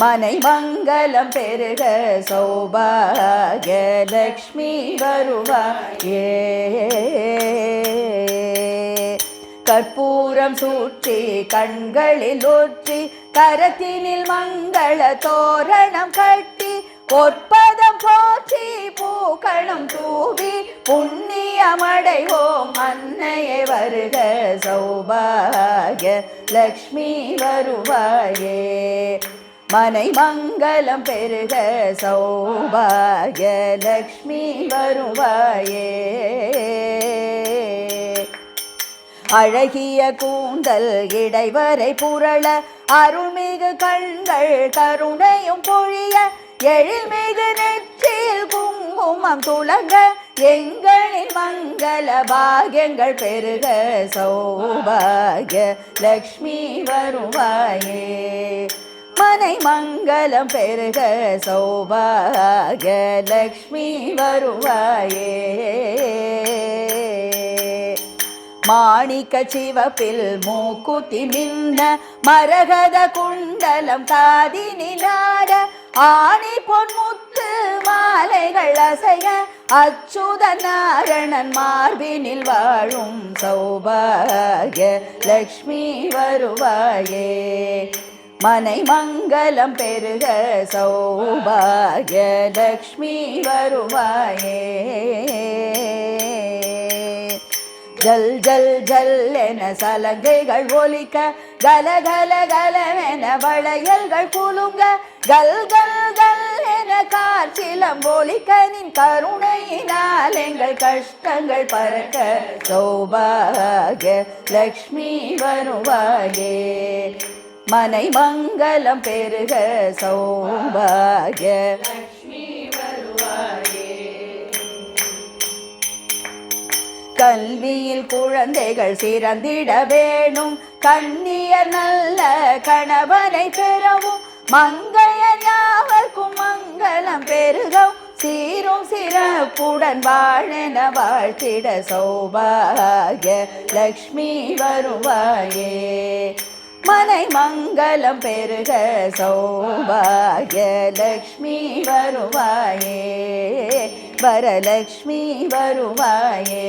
மனை மங்களம் பெருக சௌபாகிய லக்ஷ்மி வருவாயே. கற்பூரம் சூற்றி கண்களில் ஊற்றி கரத்தினில் மங்கள தோரணம் கட்டி பொற்பதம் போற்றி பூக்களம் தூவி புண்ணியமடைவோம் அன்னையே வருக சௌபாகிய லக்ஷ்மி வருவாயே. மனை மங்களம் பெருக சௌபாகிய லக்ஷ்மி வருவாயே. அழகிய கூந்தல் இடைவரை புரள அருள்மிகு கண்கள் கருணையும் பொழிய எழில்மிகு நெற்றில் குங்குமம் துளங்க எங்களின் மங்கள பாகியங்கள் பெருக சௌபாகிய லக்ஷ்மி வருவாயே. மனை மங்களம் பெருக சௌபாகிய லக்ஷ்மி வருவாயே. மாணிக்க சிவப்பில் மூக்குத்தி மின்ன மரகத குண்டலம் காதினிலாட ஆணி பொன்முத்து மாலைகள் அசைய அச்சுத நாரணன் மார்பினில் வாழும் சௌபாகிய லக்ஷ்மி வருவாயே. மனை மங்களம் பெருக சௌபாகிய லக்ஷ்மி வருவாயே. ஜல் ஜல் ஜல் என சலங்கைகள் ஒலிக்க கல கல கலவென வளையல்கள் குலுங்க கல் கல் கல் என காற்றிலம் ஒலிக்க நின் கருணையினால் எங்கள் கஷ்டங்கள் பறக்க சௌபாகிய லக்ஷ்மி வருவாயே. மனை மங்களம் பெருக சௌபாகிய லக்ஷ்மி வருவாயே. கல்வியில் குழந்தைகள் சிறந்திட வேணும் கண்ணியர் நல்ல கணவனை பெறவும் மங்கையர் யாவர்க்கும் மங்களம் பெருகவும் சீரும் சிறப்புடன் வாழென வாழ்த்திட சௌபாகிய லக்ஷ்மி வருவாயே. மனை மங்களம் பெருக சௌபாகிய லக்ஷ்மி வருவாயே. வரலக்ஷ்மி வருவாயே.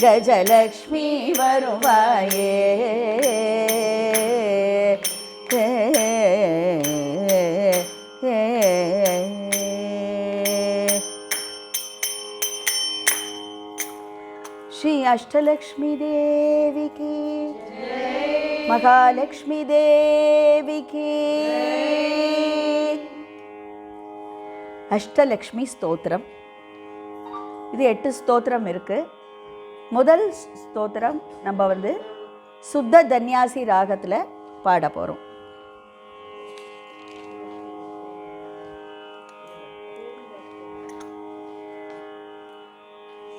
கஜலக்ஷ்மி வருவாயே. श्री अष्टलक्ष्मी देवी की महालक्ष्मी देवी की. அஷ்டலக்ஷ்மி ஸ்தோத்திரம். இது 8 ஸ்தோத்திரம் இருக்கு. முதல் ஸ்தோத்திரம் நம்ம சுத்த தன்யாசி ராகத்தில் பாட போகிறோம்.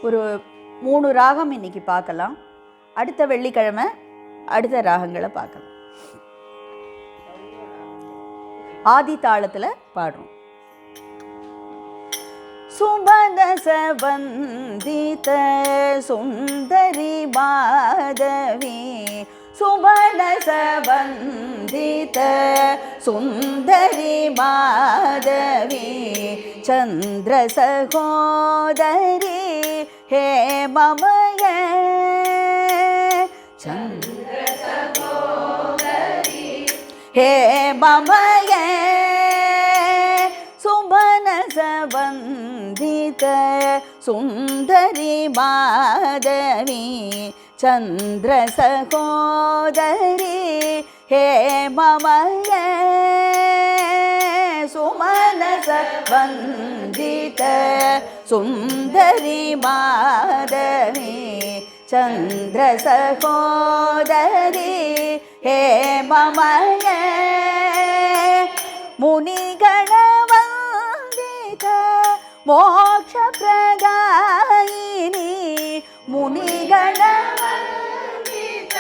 ஒரு 3 ராகம் இன்னைக்கு பார்க்கலாம். அடுத்த வெள்ளிக்கிழமை அடுத்த ராகங்களை பார்க்கலாம். ஆதி தாளத்தில் பாடுறோம். சுபதச வந்தித சுந்தரி மாதவி. சுபதச வந்தித சுந்தரி மாதவி. சந்திர சகோதரி ஹே மமய. சந்திர சகோதரி ஹே மமய. சுபனச வந்தித சுந்தரி மாதவி. சந்திர சகோதரி ஹே மமய. சுமனச வந்தித சுந்தரி மாதவி. சந்திர சகோதரி ஹே மமய. முனிகண வந்தித மோக்ஷ பிரதாயினி. முனிகண வந்தித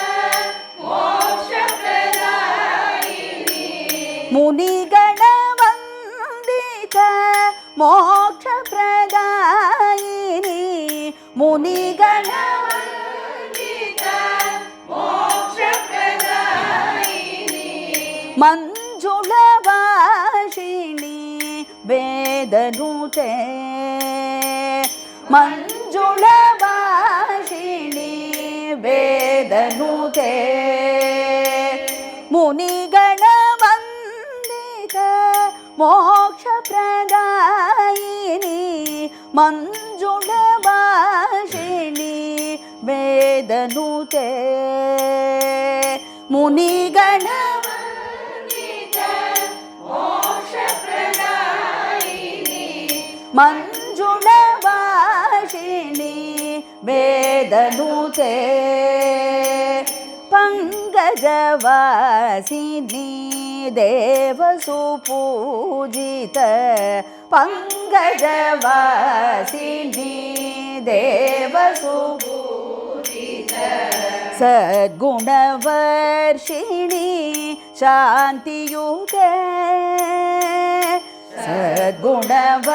மோக்ஷ பிரதாயினி. முனிகண வந்தித மோக்ஷ பிரதாயினி. முனிகண வந்தித மோக்ஷ பிரதாயினி. மஞ்சுள ಮಂಜುಳಭಾಷಿಣಿ ವೇದನುತೆ ಮಂಜುಳಭಾಷಿಣಿ ವೇದನುತೆ ಮುನಿಗಣ ವಂದಿತ ಮೋಕ್ಷಪ್ರದಾಯಿನಿ ಮಂಜುಳಭಾಷಿಣಿ ವೇದನುತೆ ಮುನಿಗಣ ವಂದಿತ ಮೋಕ್ಷಪ್ರದಾಯಿನಿ ಮಂಜುಳಭಾಷಿಣಿ ವೇದನುತೆ ಪಂಕಜವಾಸಿನಿ ದೇವಸುಪೂಜಿತ ಪಂಕಜವಾಸಿನಿ ದೇವಸುಪೂಜಿತ ಸದ್ಗುಣವರ್ಷಿಣಿ ಶಾಂತಿಯುತೆ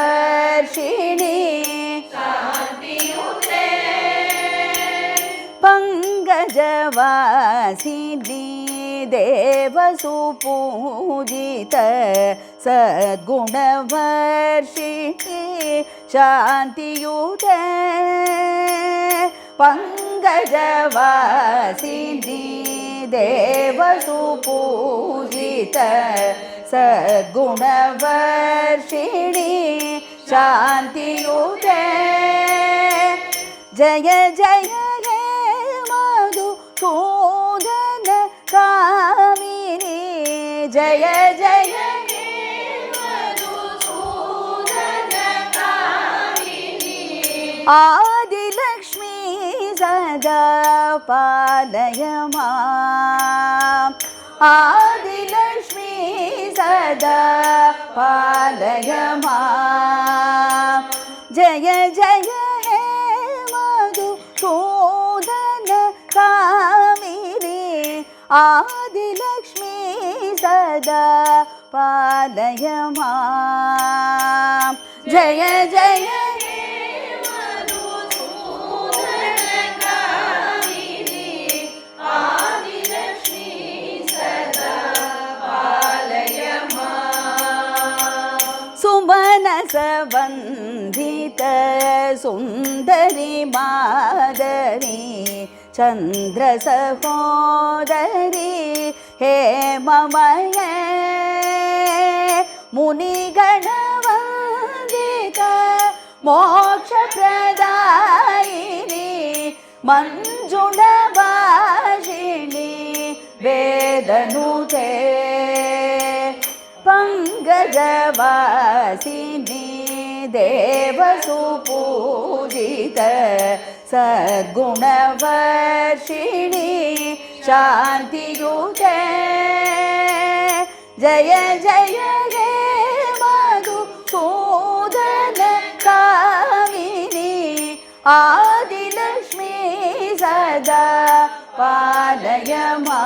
ಸದ್ಗುಣವರ್ಷಿಣಿ ಶಾಂತಿಯುತೆ ಪಂಕಜವಾಸಿನಿ ದೇವಸುಪೂಜಿತ ಸದ್ಗುಣವರ್ಷಿಣಿ ಶಾಂತಿಯುತೆ ಪಂಕಜವಾಸಿನಿ ದೇವಸುಪೂಜಿತ ಸದ್ಗುಣವರ್ಷಿಣಿ ಶಾಂತಿಯುತೆ ಜಯ ಜಯ ಹೇ ಮಧುಸೂದನ ಕಾಮಿನಿ ಜಯ ಜಯ ಹೇ ಮಧುಸೂದನ ಕಾಮಿನಿ ಆದಿಲಕ್ಷ್ಮೀ ಸದಾ ಪಾಲಯ ಮಾಂ ಆದಿಲಕ್ಷ್ಮೀ ಸದಾ ಪಾಲಯ ಮಾಂ ಜಯ ಜಯ ಹೇ ಮಧುಸೂದನ ಕಾಮಿನಿ ಆದಿಲಕ್ಷ್ಮೀ ಸದಾ ಪಾಲಯ ಮಾಂ ಜಯ ಜಯ ಹೇ ಮಧುಸೂದನ ಕಾಮಿನಿ ಆದಿಲಕ್ಷ್ಮೀ ಸದಾ ಪಾಲಯ ಮಾಂ ಸುಮನಸ ವಂದಿತ ಸುಂದರಿ ಮಾದರಿ ಚಂದ್ರ ಸಹೋದರಿ ಹೇಮಮಯ ಮುನಿಗಣ ವಂದಿತ ಮೋಕ್ಷಪ್ರದಾಯಿನಿ ಮಂಜುಳಭಾಷಿಣಿ ವೇದನುತೆ ಪಂಕಜವಾಸಿನಿ ದೇವಸುಪೂಜಿತ ಸದ್ಗುಣವರ್ಷಿಣಿ ಶಾಂತಿಯುತೆ ಜಯ ಜಯ ಹೇ ಮಧುಸೂದನ ಕಾಮಿನಿ ಆದಿಲಕ್ಷ್ಮೀ ಸದಾ ಪಾಲಯ ಮಾಂ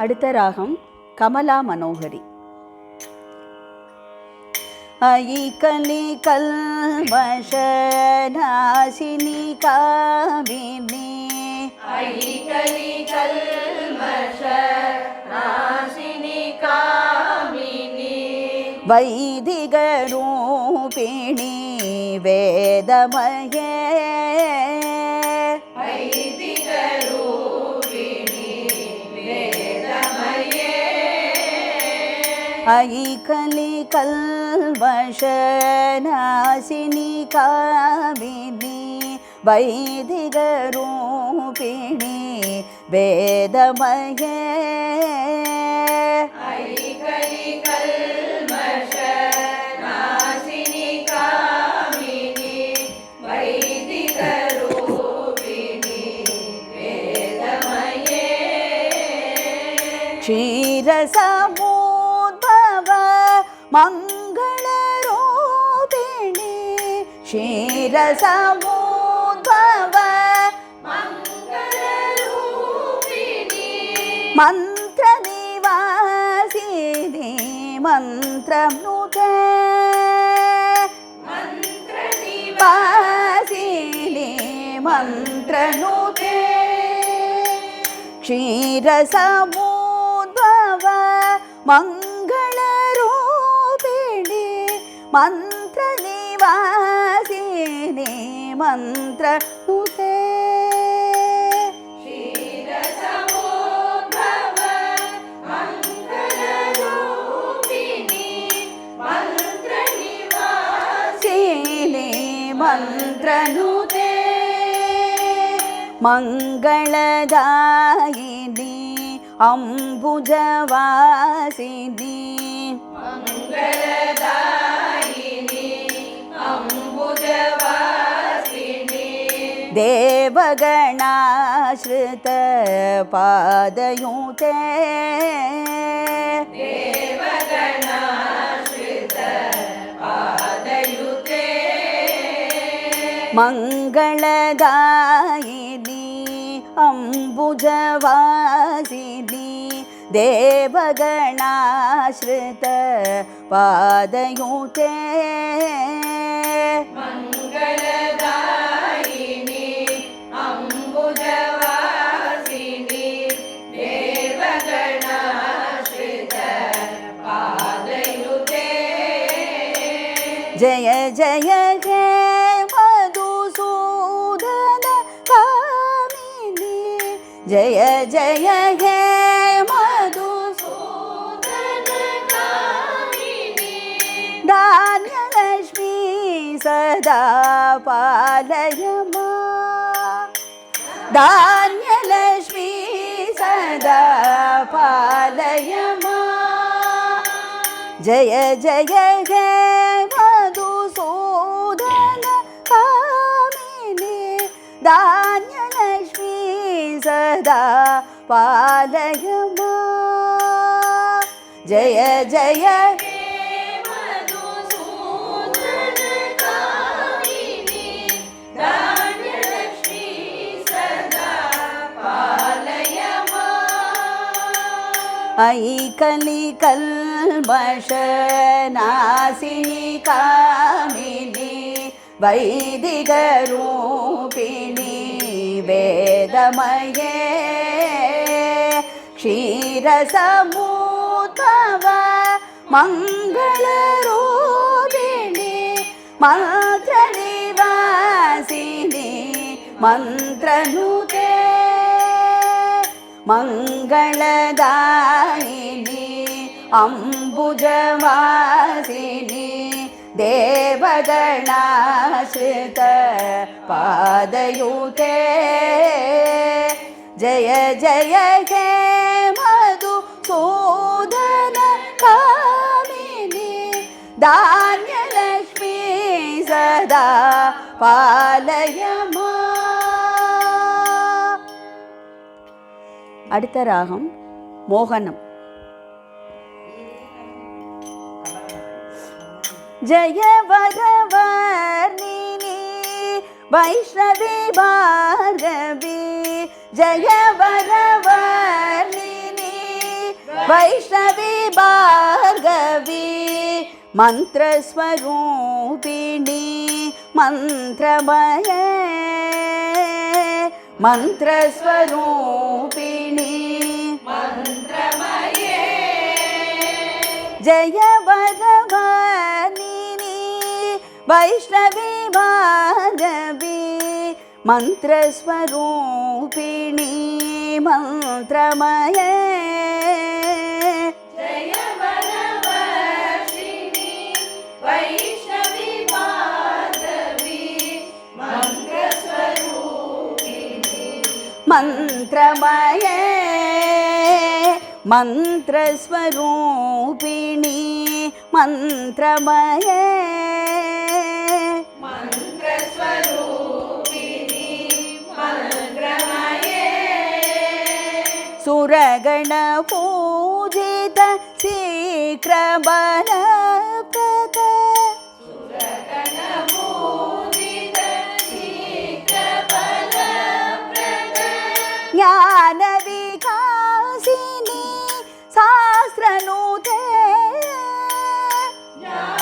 அடுத்த ராகம் கமலா மனோகரி. ஐ கலி கல்மஷநாசினி காமினி ஐ கலி கல்மஷநாசினி காமினி வைதிக ரூபிணி வேதமயே வைதிக ரூபிணி வேதமயே ஐ கலி கல்மஷநாசினி காமினி வைதிக ரூபிணி வேதமயே ஐ கலி கல்மஷநாசினி காமினி வைதிக ரூபிணி வேதமயே க்ஷீரசமுத்பவ மங்களரூபிணி க்ஷீரசமுத்பவ மங்களரூபிணி மந்திரநிவாசினி மந்திரம் நுத वासिनी मन्त्रनुते क्षीरसमुद्भव मङ्गलरूपिणी मन्त्रनिवासिनी मन्त्रनुते क्षीरसमुद्भव मङ्गलरूपिणी मन्त्रनिवासिनी मन्त्रनुते मङ्गलदायिनी अम्बुजवासिनी मङ्गलदायिनी अम्बुजवासिनी देवगणाश्रित पादयुते देवगणाश्रित पादयुते मङ्गलदायिनी अम्बुजवासिनी देवगणाश्रित पादयुते मङ्गलदायिनी अम्बुजवासिनी देवगणाश्रित पादयुते जय जय हे मधुसूदन कामिनी जय जय हे मधुसूदन कामिनी धान्यलक्ष्मी सदा पालय मां धान्यलक्ष्मी सदा पालय मां जय जय हे मधुसूदन कामिनी धान्यलक्ष्मी सदा पालय मां जय जय मधुसूदन कामिनी धान्यलक्ष्मी सदा पालय मां ऐकलिकल्मषनासिनी कामिनी वैदिकरूपिणी वेदमये क्षीरसमुद्भव मङ्गलरूपिणी मन्त्रनिवासिनी मन्त्रनुते मङ्गलदायिनी अम्बुजवासिनी देवगणाश्रित पादयुते जय जय हे मधुसूदन कामिनी धान्यलक्ष्मी सदा पालय मां அடுத்த ராகம் மோகனம் जय वरवर्णिनी वैष्णवी भार्गवी जय वरवर्णिनी वैष्णवी भार्गवी मन्त्रस्वरूपिणी मन्त्रमये मन्त्रस्वरूपिणी मन्त्रमये जय वरवर्णिनी वैष्णवी भार्गवी मन्त्रस्वरूपिणी मन्त्रमये जय वरवर्षिणी वैष्णवी भार्गवी मन्त्रस्वरूपिणी मन्त्रमये मन्त्रस्वरूपिणी मन्त्रमये मन्त्रस्वरूपिणी मन्त्रमये सुरगणपूजित शीघ्रबलप्रद सुरगणपूजित शीघ्रबलप्रद ज्ञानविकासिनी शास्त्रनुते ज्ञानविकासिनी